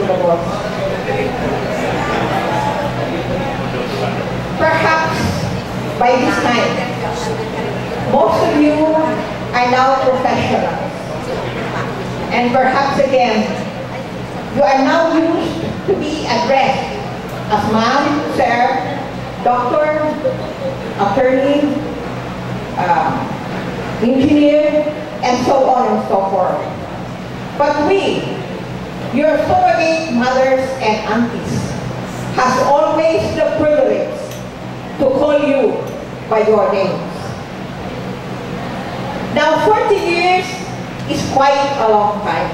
Lubos. Perhaps by this time, most of you are now professionals. And perhaps again, you are now used to be addressed as ma'am, sir, doctor, attorney, engineer, and so on and so forth. But we, your surrogate mothers and aunties, has always the privilege to call you by your names. Now, 40 years is quite a long time.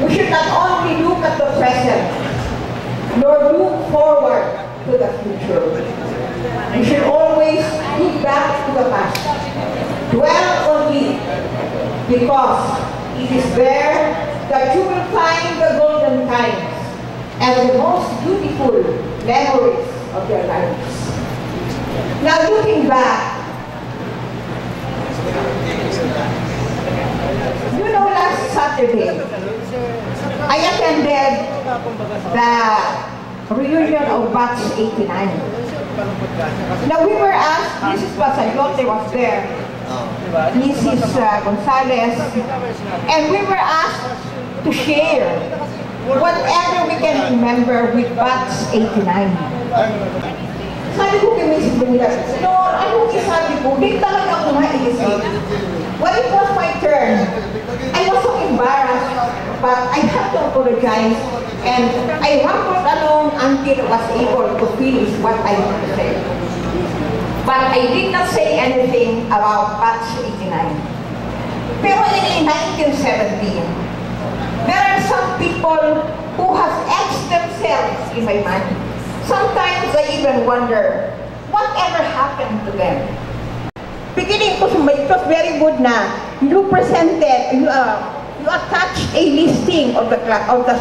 We should not only look at the present, nor look forward to the future. We should always look back to the past, dwell on it, because it is there that you will find the golden times and the most beautiful memories of your lives. Now, looking back, you know, last Saturday, I attended the reunion of Batch 89. Now, we were asked, Mrs. Basayote was there, Mrs. Gonzalez, and we were asked to share whatever we can remember with Batch 89. Sabi ko kay Mrs. Bungas, no, anong isabi ko? Di talaga ako maiisip. When it was my turn, I was so embarrassed, but I had to apologize, and I rambled along until I was able to finish what I want to say. But I did not say anything about Batch 89. Pero in 1917, there are some people who have etched themselves in my mind. Sometimes I even wonder, whatever happened to them? Beginning, it was very good na you presented, you attached a listing of the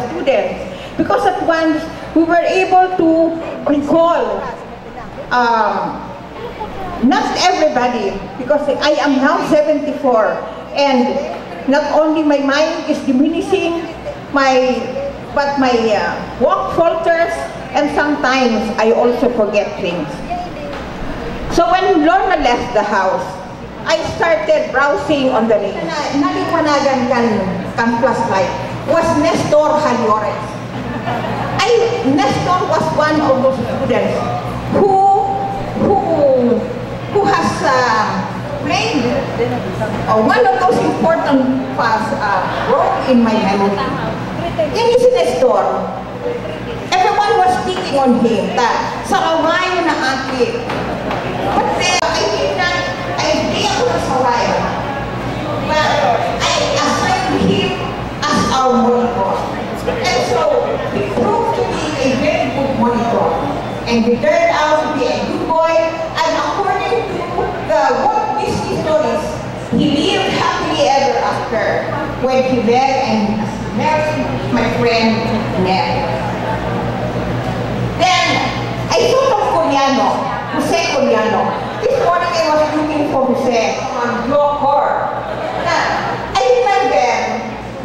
students, because at once we were able to recall not everybody, because I am now 74, and not only my mind is diminishing, but my walk falters, and sometimes I also forget things. So when Lorna left the house, I started browsing on the names. Naliwanagan kan plus life was Nestor Haliores. Nestor was one of those students who has played one of those important role in my memory. Yan si Nestor. Everyone was speaking on him that sarawayo na ate. But I hindi ako nasawayo. But I assigned him as our monitor. And so, he proved to be a very good monitor. And he turned out to be a good boy. And according to the Walt Disney stories, he lived happily ever after when he met and married my friend Ned. Then, I thought of Coliano, Jose Coliano. This morning I was looking for Jose on Glocor. I remember,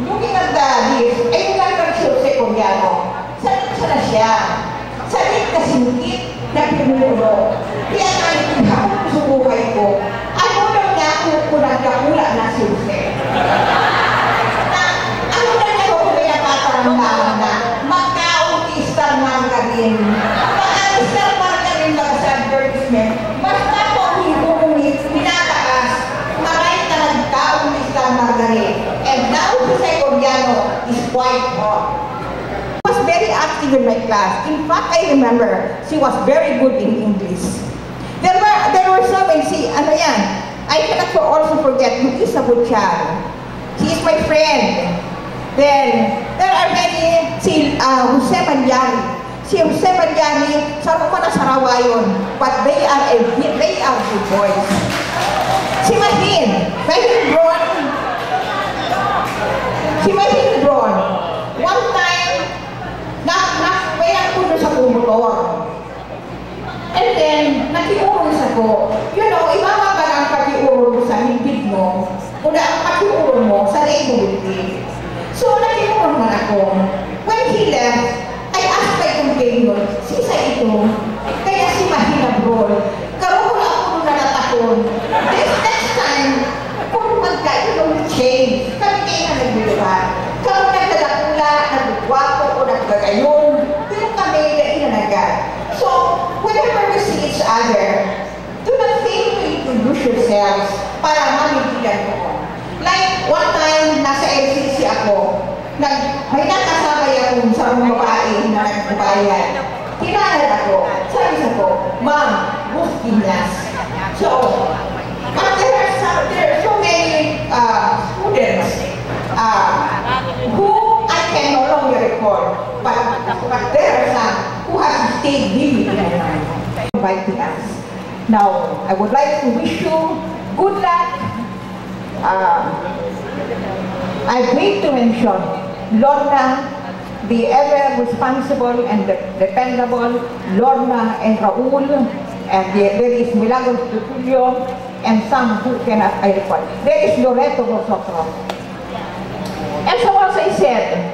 looking at the list, I remember si Jose Coliano. Sanit na siya. Sanit na singkit na pinuno. Kaya nakikita ko sa buhay ko, ano lang niya kung nagkakula na si Jose. Ano na niya ko kaya pataramdaman na magkaunti-star margarin. Pag-star margarin lang sa advertisement, basta po hindi pinatakas, maray na nagkaunti-star margarin. And now Jose Coliano is quite hot. She was very active in my class. In fact, I remember she was very good in English. There were some, ano yan, I cannot also forget Luisa Butchar. She is my friend. Then, there are many, Jose Malyari. Si Jose Malyari, sarap ko na sarawayon, but they are good boys. Si Mahin Bron, one time, nakwayan ko doon sa kumotor. And then, nakiurong ako. You know, ibaba ba ang pakiurong mo sa hibig mo, o ang pakiurong mo sa leibuliti. So, nakiurong man ako. when he left, I asked my companion, sisa ito, kaya si Mahinabrol, karoon ko ako nung nanatakon. This next time, kung magkailong change, kami kayo na nagbiluhan. Kung nagdadakula, nagwapo o nagdagayon, pero kami na inanagan. So, whenever we see each other, do not fail to introduce yourselves para mamigilan ko. Like, one time, nasa LCC ako, may nakasabay akong sa mga babae na nagbabayan. Kinalad ako, sabi ko, Ma'am, Buskinas. So, but there are so many students who I can no longer recall, but there are some who have stayed with me in my mind, inviting us. Now, I would like to wish you good luck. I need to mention Lorna, the ever responsible and dependable Lorna and Raul, and there is Milagros Tutulio, and some who cannot I recall. There is Loreto Rosotro. And so as I said,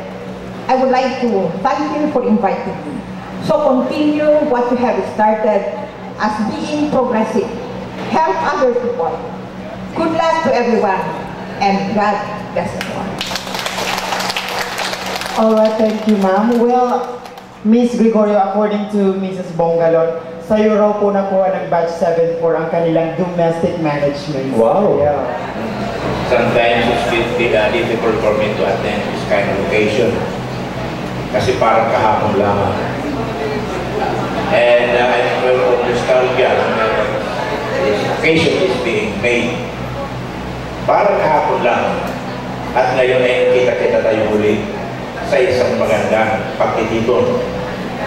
I would like to thank you for inviting me. So continue what you have started as being progressive. Help other people. Good luck to everyone, and God bless everyone. Alright, thank you, ma'am. Well, Miss Gregorio, according to Mrs. Bongalon, sa'yo raw po nakuha ng batch 7-4 ang kanilang domestic management. Wow! Yeah. Sometimes it's difficult for me to attend this kind of occasion kasi parang kahapon lamang. And I'm full of nostalgia. This occasion is being made. Parang kahapon lang. At ngayon ay kita-kita tayo muli sa isang magandang pagtitipon.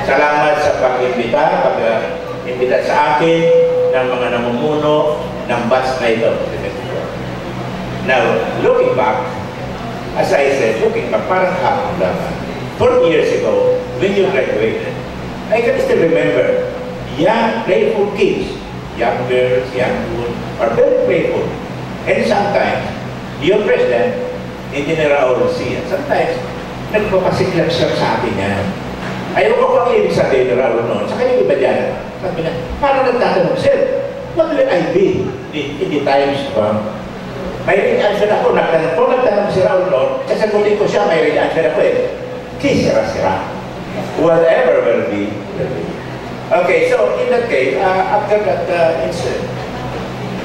Salamat sa pag-imbita, pag-imbita sa akin ng mga namumuno ng batch na ito. Now, looking back, as I said, parang hapon lang. 4 years ago, when you graduated, I can still remember young, playful kids, young girls, young women, are very playful. And sometimes, your president, Engineer Raul C., sometimes, nagpapasiklap siya sa atin yan. Ayaw ko pang ibig sabihin ni Raul noon. Sa kanyang iba dyan, sabi na, parang nagtatanong, Sir, what will I be in the times ba? May rin-answer ako, nagtanong si Raul noon, sasagutin ko siya, may rin-answer ako eh. Kisira-sira. Whatever will be. Okay, so in that case, after that incident,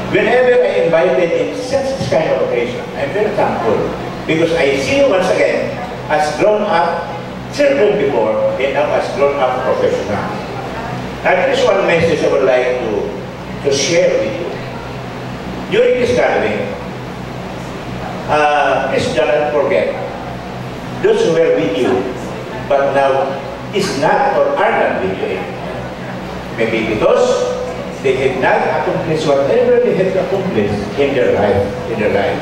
whenever I invited in such kind of occasion, I'm very thankful because I see you once again as grown-up children before and now as grown-up professionals. And this one message I would like to share with you. During this gathering, please do not forget those who were with you, but now is not or are not with you. Maybe because they have not accomplished whatever they have accomplished in their life.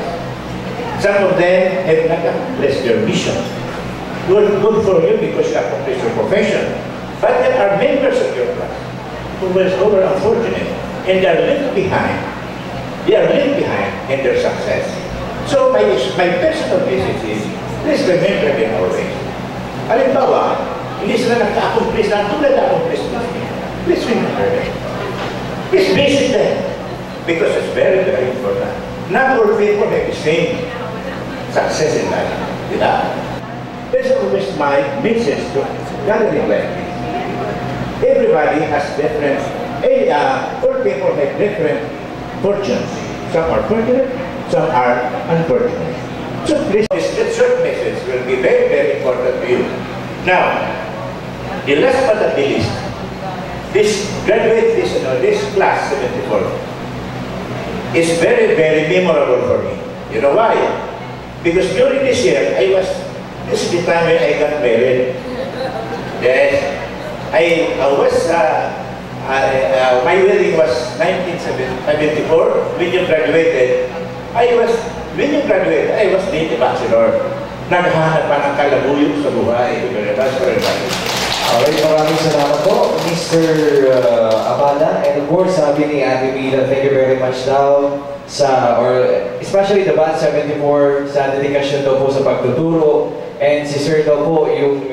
Some of them have not accomplished their mission. Good for you because you accomplished your profession. But there are members of your class who were unfortunate and they are left behind. They are left behind in their success. So my personal message is, please remember them always. Halimbawa, hindi sila nagka-accomplish na tulad na-accomplish na. Please remember them. Please visit them. Because it's very, very important. Not all people have the same success in life. Diba? That's always my message to gathering like this. Everybody has different, all people have different fortunes. Some are fortunate, some are unfortunate. So please, this short message will be very, very important to you. Now, the last but not the least, this class 74 is very, very memorable for me. You know why? Because during this year, this is the time when I got married. Yes, my wedding was 1974. When you graduated, when you graduated, I was late bachelor. Naghahanap pa ng kalabuyog sa buhay. Alright, maraming salamat po, Mr. Abala. And of course, sabi ni Ate Mila, thank you very much daw especially the Batch 74 sa dedikasyon daw po sa pagtuturo And si Sir daw po yung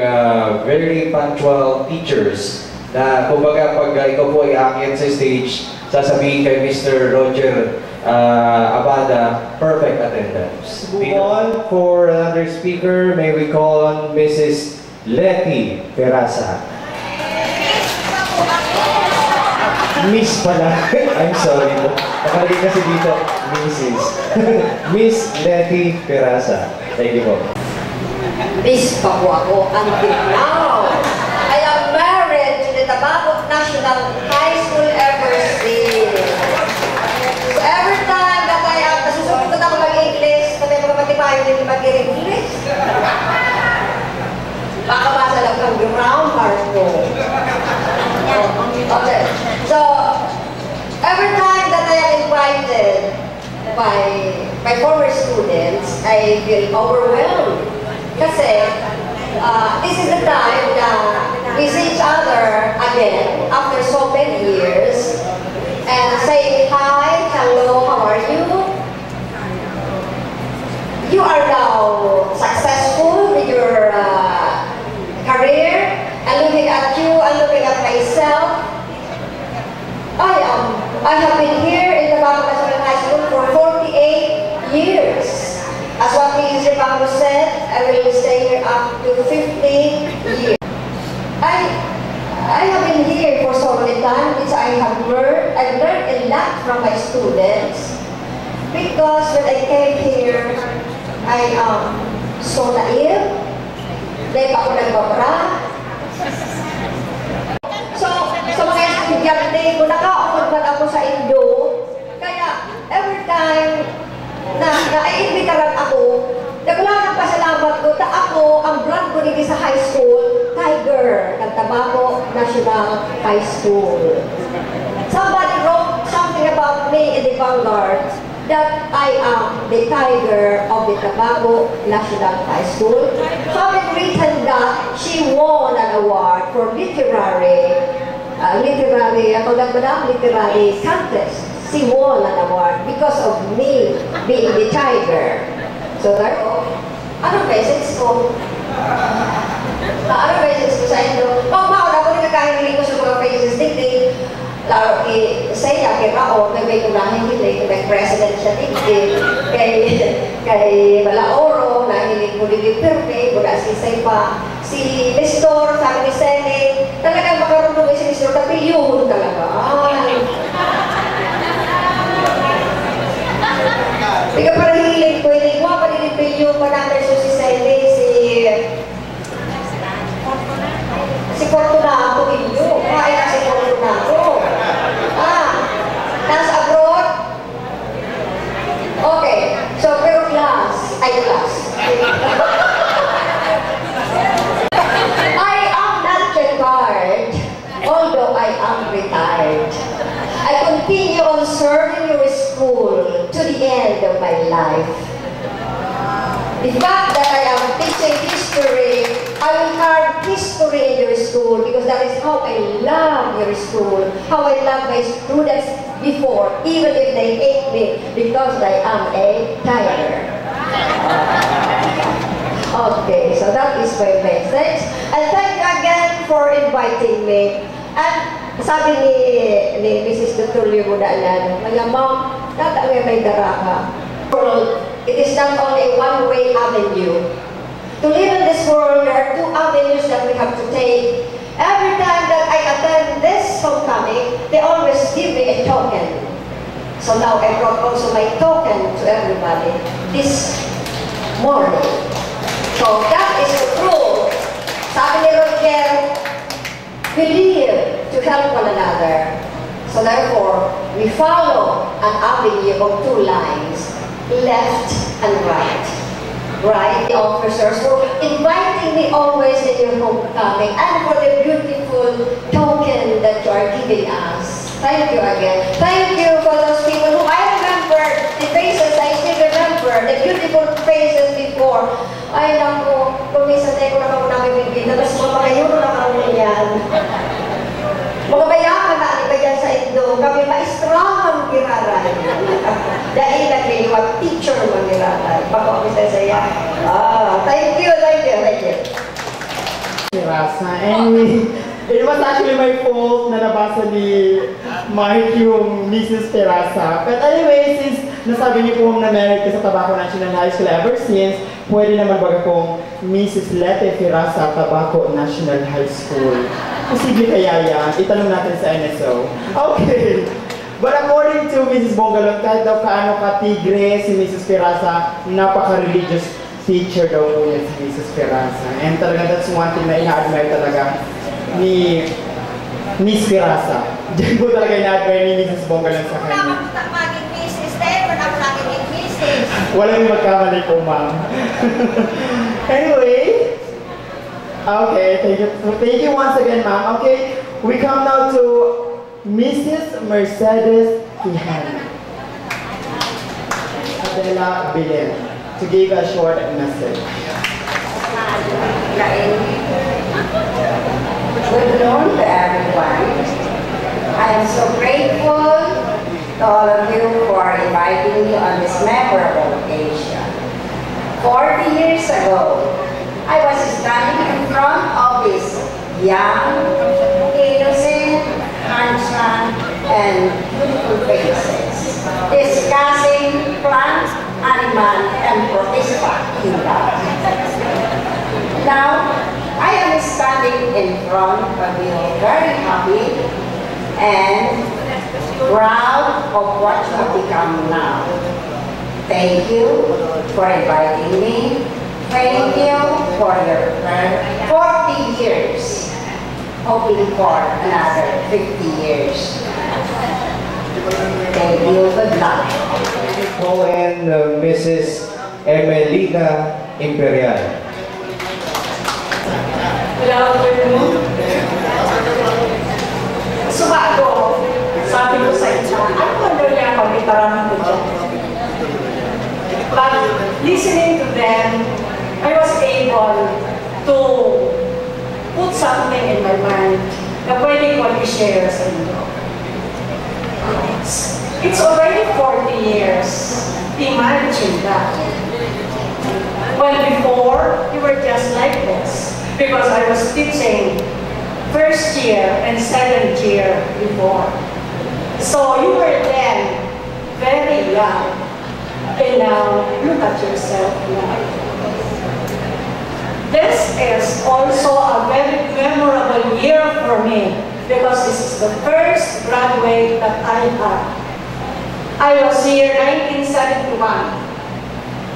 very punctual teachers na kumbaga pag ikaw po ay aakyat sa stage, sasabihin kay Mr. Roger Abada, perfect attendance. Move on for another speaker. May we call on Mrs. Letty Perasa. Miss pala. I'm sorry po. Nakalagay kasi dito, Mrs. Miss Letty Perasa. Thank you po. Miss pa po ako until now. I am married to the Tabaco National High School ever since. So every time that I am, nasusunod ako mag-English, sabi mga matibayo din mag-English. Baka basa lang ang grammar ko. Okay. So, every time that I am invited by my former students, I feel overwhelmed. Kasi, this is the time that we see each other again after so many years and say hi, hello, how are you? You are now successful with your career, and looking at you and looking at myself. I have been here in the Tabaco National High School for 48 years. As what Mrs. Ribango said, I will stay here up to 50 years. I have been here for so many times, which I've learned a lot from my students. Because when I came here, I am so naive. Dahil ako nagbabara. So, sa mga estudyante, kung naka-afford man ako sa Indo, kaya every time na naiimbitaran ako, nagulanan pa salamat ko na ako, ang brand ko nito sa high school, Tiger, ng Tabaco National High School. Somebody wrote something about me in the Vanguard that I am the Tiger of the Tabaco National High School. Having written that she won an award for literary contest. She won an award because of me being the Tiger. So therefore, anong message ko? Anong message ko sa inyo? Mauna ko rin nagkahiling ko sa mga faces dito. Lalo saya, kay Raon, may kunahiling, nag-president siya dito. Kay Malaoro, nahiling ko dito Perpe, mula si Saipa. Si Nestor, sabi ni Sene, talagang makarunong si Nestor, tapi yun talaga. Hindi ka parang hiling ko, hindi ko pa din yung pa namin si Sene, si Fortunato inyo. Kaya na si Fortunato. Nasa abroad? Okay. So, pero class. I am not retired, although I am retired. I continue on serving your school to the end of my life. The fact that I am teaching history, I will carve history in your school because that is how I love your school, how I love my students before, even if they hate me because I am a Tiger. Okay, so that is my message. And thank you again for inviting me. And sabi ni Mrs. Dr. Leo Daalan, Ma'am, tatangay may daraka. It is not only a one-way avenue. To live in this world, there are two avenues that we have to take. Every time that I attend this homecoming, they always give me a token. So now I brought also my token to everybody this morning. So that is the rule. Sabi ni Roger, we live to help one another. So therefore, we follow an avenue of two lines, left and right. Right, the officers for inviting me always in your homecoming and for the beautiful token that you are giving us. Thank you again. Thank you for those people who I remember the faces, I still remember the beautiful faces before. Ay naku, kuminsan tayo ko na ako namin mas mapakayo na ako yan. Mga bayakan na ba dyan sa Indo, kami maestrang giraray. Dahil nagliliwag teacher magiraray. Baka kami sa saya. Thank you, thank you. Pirasa. Anyway, it was actually my fault na nabasa ni Mike yung Mrs. Pirasa. But anyway, since nasabi niyo po na merit ka sa Tabaco National High School ever since, pwede naman baga pong Mrs. Lete Pirasa, Tabaco National High School. Posible kaya yan? Itanong natin sa NSO. Okay. But according to Mrs. Bongalon, kahit daw kaano ka-tigre si Mrs. Pirasa, napaka-religious teacher daw po niya si Mrs. Pirasa. And talaga, that's one thing na ina-admire talaga ni Miss Pirasa. Diyan po talaga ina-admire ni Mrs. Bongalon sa kanya. Wala akong maging Mrs. Wala akong maging Mrs. Walang magkamali po, ma'am. Anyway, okay, thank you once again, ma'am. Okay, we come now to Mrs. Mercedes Quijano Adela Belen to give a short message. Good noon to everyone. I am so grateful to all of you for inviting me on this memorable occasion. 40 years ago, I was standing in front of this young, innocent, handsome, and beautiful faces, discussing plants, animal, and protista in love. Now, I am standing in front of you very happy and proud of what you have become now. Thank you for inviting me. Thank you for your 40 years. Hoping for another 50 years. Thank you. Good luck. Po and Mrs. Emelina Imperial. Good afternoon. Sumago, sabi ko sa inyo, ano ba niya pag-itaraman ko dyan? But listening to them, I was able to put something in my mind na pwede ko i-share sa inyo. It's already 40 years. Imagine that. Well, before, you were just like this because I was teaching first year and second year before. So you were then very young. And now, look at yourself now. This is also a very memorable year for me because this is the first graduate that I had. I was here 1971.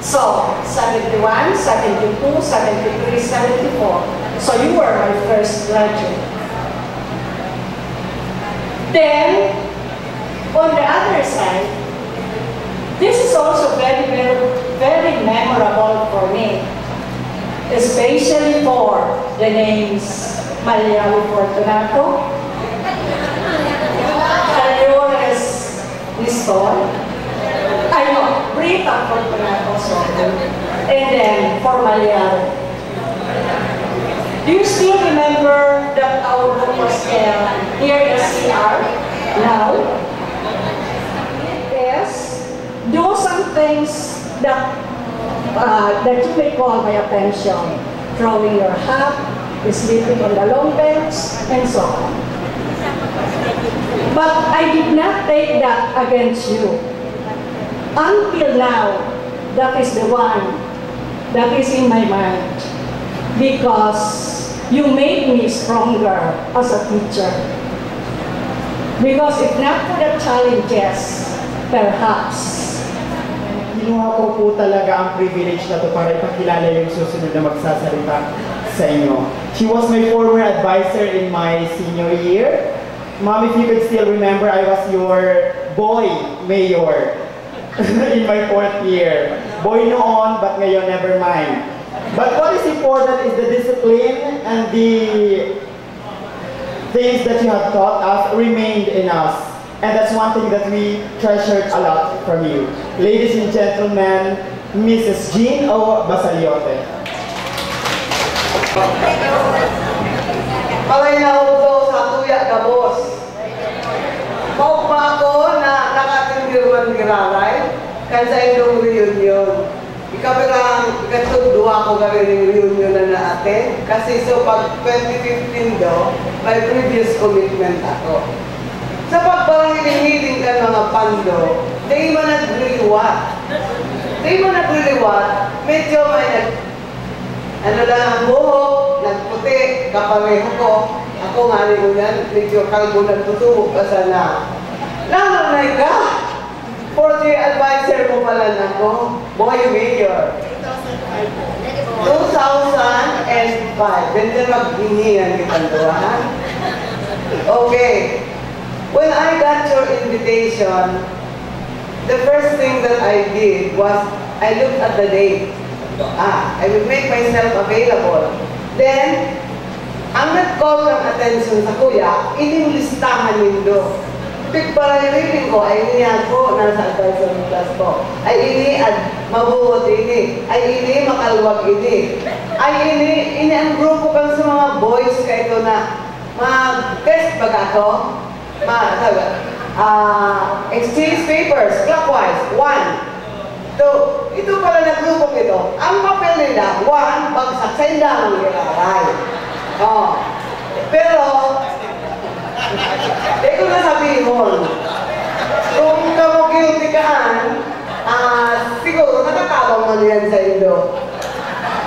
So, 71, 72, 73, 74. So you were my first graduate. Then, on the other side, this is also very, very, very memorable for me, especially for the names Mariano Fortunato, Calores Liston, I know, Brita Fortunato, and then for Mariano. Do you still remember that our book was here in CR now? Yes. Do some things that you may call my attention. Throwing your hat, sleeping on the long bench, and so on. But I did not take that against you. Until now, that is the one that is in my mind. Because you made me stronger as a teacher. Because if not for the challenges, perhaps, Kinuha ko po talaga ang privilege na to para ipakilala yung susunod na magsasalita sa inyo. She was my former advisor in my senior year. Mom, if you could still remember, I was your boy mayor in my 4th year. Boy noon, but ngayon, never mind. But what is important is the discipline and the things that you have taught us remained in us. And that's one thing that we treasured a lot from you. Ladies and gentlemen, Mrs. Jean O. Basaliote. Pagay na ako sa tuya ka, boss. Mau pa ako na nakatindiruan giraray, kaya sa indong reunion. ikatudwa ko kami ng reunion na natin. Kasi so pag 2015 do, may previous commitment ako. Sa parang hinihiling ka mga pando, di mo nagliliwat. Medyo may ano lang ang buhok, nagputi, kapareho ko. Ako nga rin mo yan, medyo kalbo nagtutubo ka sana. Nanay ka! 4th-year advisor mo pala na ko. Boy Mayor. 2005. Ganda mag-inihan kitang duwahan. Okay. When I got your invitation, the first thing that I did was I looked at the date. I would make myself available. Then, ang nag-call ng attention sa kuya, inimlistahan nindo. Pagparalirin ko, ay ini ako, nasa advisor ng class ko. Ay ini, mabuhot ini. Ay ini, makalwag ini. Ay ini ang grupo kang sa mga boys ka ito na mag-test baga ako. Exchange papers, clockwise, 1. So, ito pala na grupong ito. Ang papel nila, 1, bagsak sa indang nilalay. Pero, di ko nasabihin, kung kamugiltikaan, siguro nakatabang man yan sa Indo.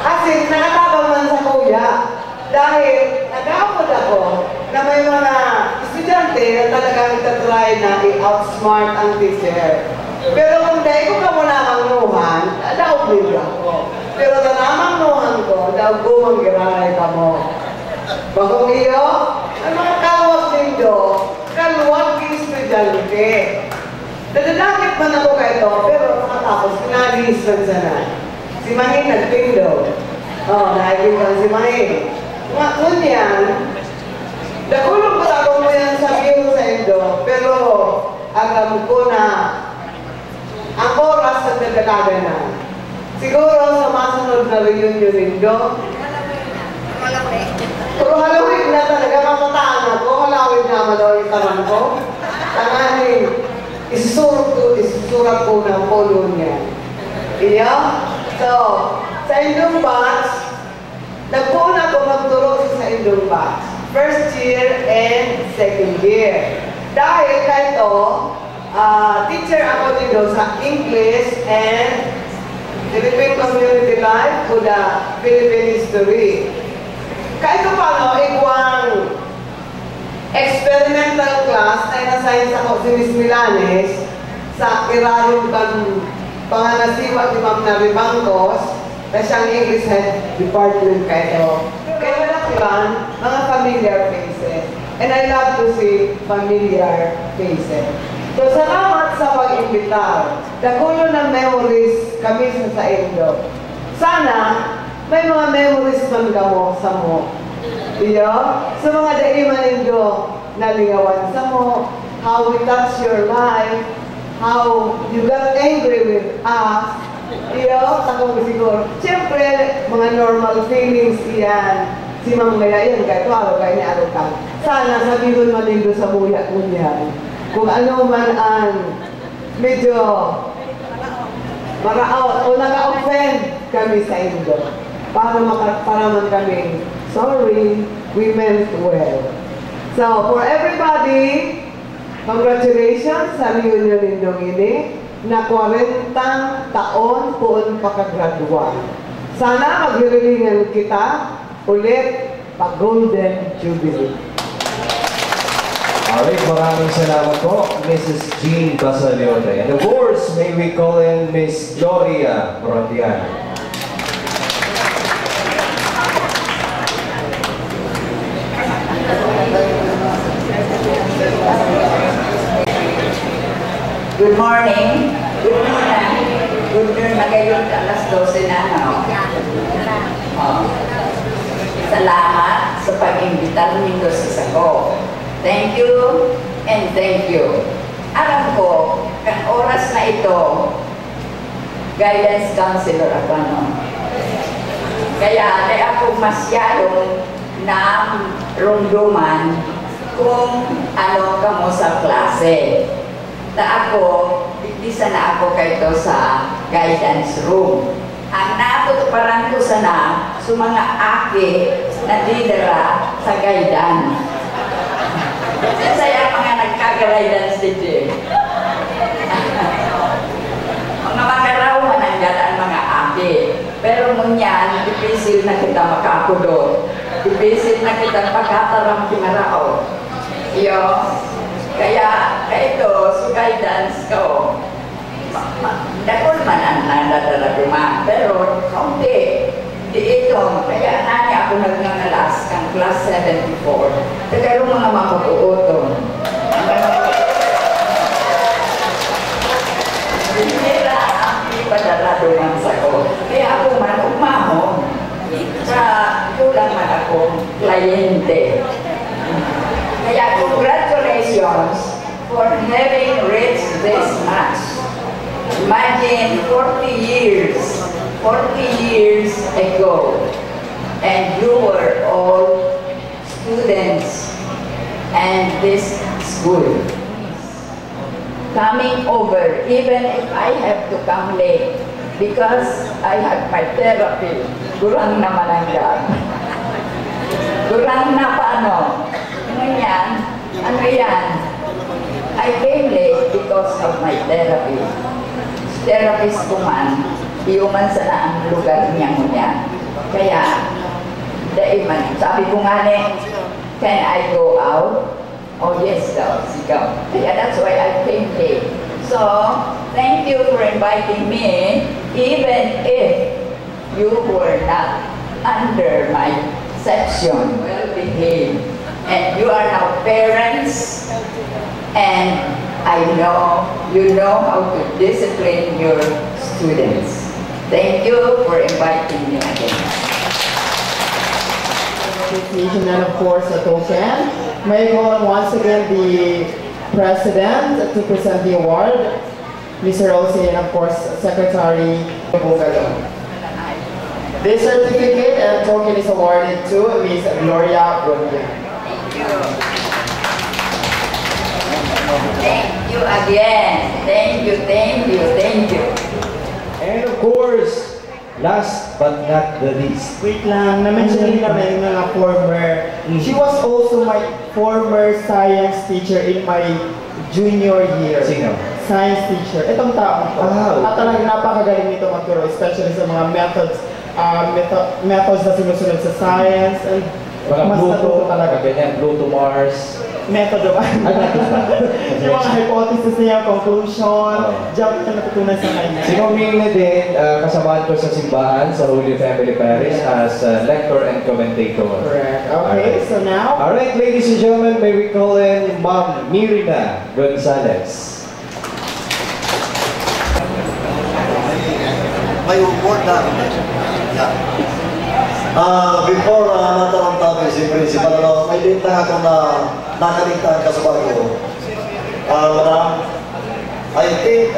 Kasi nakatabang man sa kuya. Dahil nag-aapod ako na may mga estudyante na talagang tatry na i-outsmart ang teacher. Pero kung dahil ko ka muna mangnuhan, daog nila ako. Pero na namangnuhan ko, daog ko manggiray ka mo. Bakong iyo, ang mga kalwag nindo, kalwag ng estudyante. Nadadakit man ako kayo, pero nakatapos, pinagis lang sana. Si Mahin nagpindo. Nakikita si Mahin. Mga kunyan, nakulong ko ako mo yan sa view sa Indo, pero alam ko na ang oras na nagdalaga na. Siguro sa masunod na reunion Indo, pero halawig na talaga, makataan ako, halawig naman daw yung tanong ko. Tangahin, isusurat ko ng polo niya. Iyo? So, sa Indong batch, nagpuun ako magturo sa Indong batch. First year and second year. Dahil kahit teacher ako dito sa English and Philippine Community Life o the Philippine History. Kahit paano, iguang experimental class ay na-science ako si Miss Milanes sa irarong pangangasiwa ni Ma'am Nari Bangkos na siyang English Head Department kayo. Kaya wala yan, mga familiar faces. And I love to see familiar faces. So, salamat sa pag-imbitar. Nagulo ng memories kami sa Indo. Sana, may mga memories man kamo sa mo. Iyo? Sa mga daiman Indo, nalingawan sa mo, how we touch your life, how you got angry with us. Iyo? Takong siguro. Siyempre, mga normal feelings iyan. Si Ma'am Gaya yan, kahit araw kayo ni araw ka. Sana sabihin man Indo sa buya mo yan. Kung ano man ang medyo maraot o naka-offend kami sa Indo. Para man kami, sorry, we meant well. So, for everybody, congratulations sa reunion Indong ini na 40 taon poon pakagradua. Sana maghiringan kita ulit pag-Golden Jubilee. Alright, maraming salamat po, Mrs. Jean Basaliote. And of course, may we call in Miss Gloria Morontian. Good morning. Good morning. Good morning. Magayon alas 12 na, no? Salamat sa pag-imbitar ninyo sa Sago. Thank you and thank you. Alam ko, ang oras na ito, guidance counselor ako, no? Kaya, ako masyadong rumduman kung ano ka mo sa klase. Na ako, isa na ako kayo sa guidance room. ang natutuparan ko sana sa mga aki na didera sa gaydan. Saya mga nagkagaydan dito. Mga makarawan ang gadaan mga aki. Pero ngunyan, dipisil na kita makakudo. Dipisil na kita makatarang kimarao. Iyo, kaya ito, so guidance ko. Dakol man ang nadadala pero kaunti. Di ito, kaya nani ako nagngangalas kang class 74. Kaya mga mapapuoton. Hinira ang ipadala duman sa ko. Kaya ako man umahon sa kulang man akong kliyente. Kaya congratulations for having reached this much. Imagine 40 years ago, and you were all students and this school. Coming over, even if I have to come late, because I have my therapy, kurang naman ang gab. Kurang na paano? Ngayon, ano yan? I came late because of my therapy. Therapist ko man, iuman sana ang lugar niya. Kaya, daiman, sabi ko nga can I go out? Oh yes daw, sigaw. Kaya that's why I came late. So, thank you for inviting me, even if you were not under my section, well behaved. And you are now parents, and I know you know how to discipline your students. Thank you for inviting me again. Appreciation and of course a token. May I call once again the President to present the award, Mr. Rosie, and of course Secretary Bugalo. This certificate and token is awarded to Ms. Gloria Brunyan. Thank you again. Thank you. And of course, last but not the least. Wait lang, na-mention din namin yung mga former. She was also my former science teacher in my junior year. Sino? Science teacher. Itong taong to. At talagang napakagaling nito magturo, especially sa mga methods na sinusunod sa science. And mga Pluto talaga, ganyan, Pluto Mars. Method ba? Yung mga hypothesis niya, conclusion, jump na natutunan sa kanya. Sinuming na din, kasamahan ko sa simbahan sa Holy Family Parish as lector and commentator. Correct. Okay, so now? Alright, ladies and gentlemen, may we call in Ma'am Mirna Gonzalez. May award na. Before natarong tabi si Principal, may lintang ako na nakaligtaan ka sa bago. Madam, I think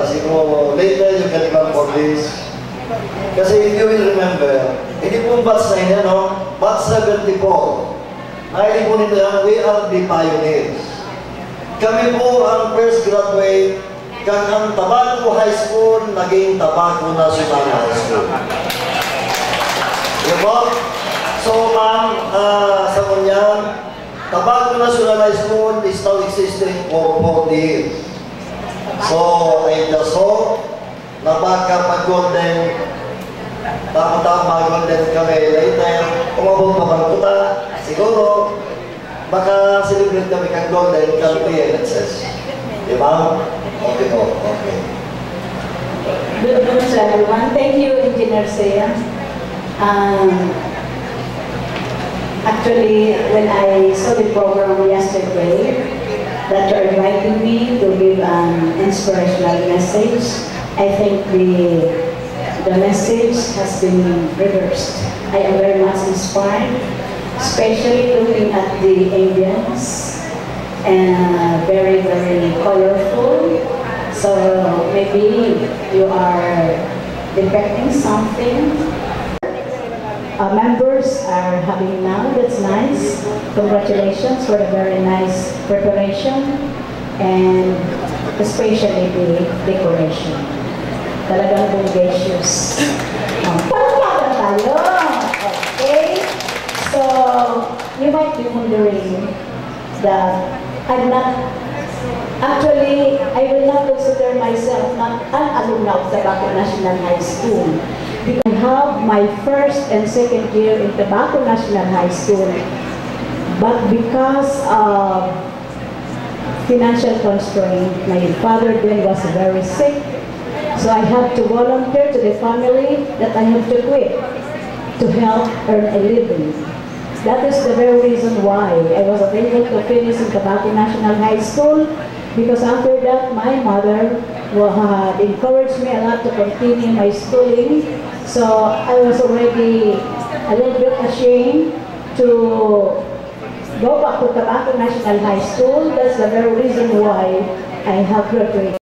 siguro later you can come for this. Kasi if you will remember, hindi po batch na yun, batch 74. Nahilig po nito yan, we are the pioneers. Kami po ang first graduate, kang ang Tabaco High School, naging Tabaco National High School. Diba? So, ma'am, sa kanya, Tabaco National High School is now existing for 40 years. So, I just hope na baka pag-golden, mag-golden kami later, umabot pa bang kuta, siguro, baka celebrate kami kang golden kang PNSS. Diba? Okay po, okay. Good news everyone. Thank you, Engineer Saya. Actually, when I saw the program yesterday, that you're inviting me to give an inspirational message, I think the message has been reversed. I am very much inspired, especially looking at the ambience, and very, very colorful. So maybe you are depicting something. Members are having now, that's nice. Congratulations for a very nice preparation and especially the decoration. Talagang bongacious. Palakpakan tayo! Okay? So, you might be wondering that I'm not, actually, I will not consider myself not an alumna of Tabaco National High School. Because I have my first and second year in Tabaco National High School. But because of financial constraint, my father then was very sick. So I had to volunteer to the family that I have to quit to help earn a living. That is the very reason why I was able to finish in Tabaco National High School, because after that my mother had encouraged me a lot to continue my schooling. So I was already a little bit ashamed to go back to Tabaco National High School. That's the very reason why I have graduated.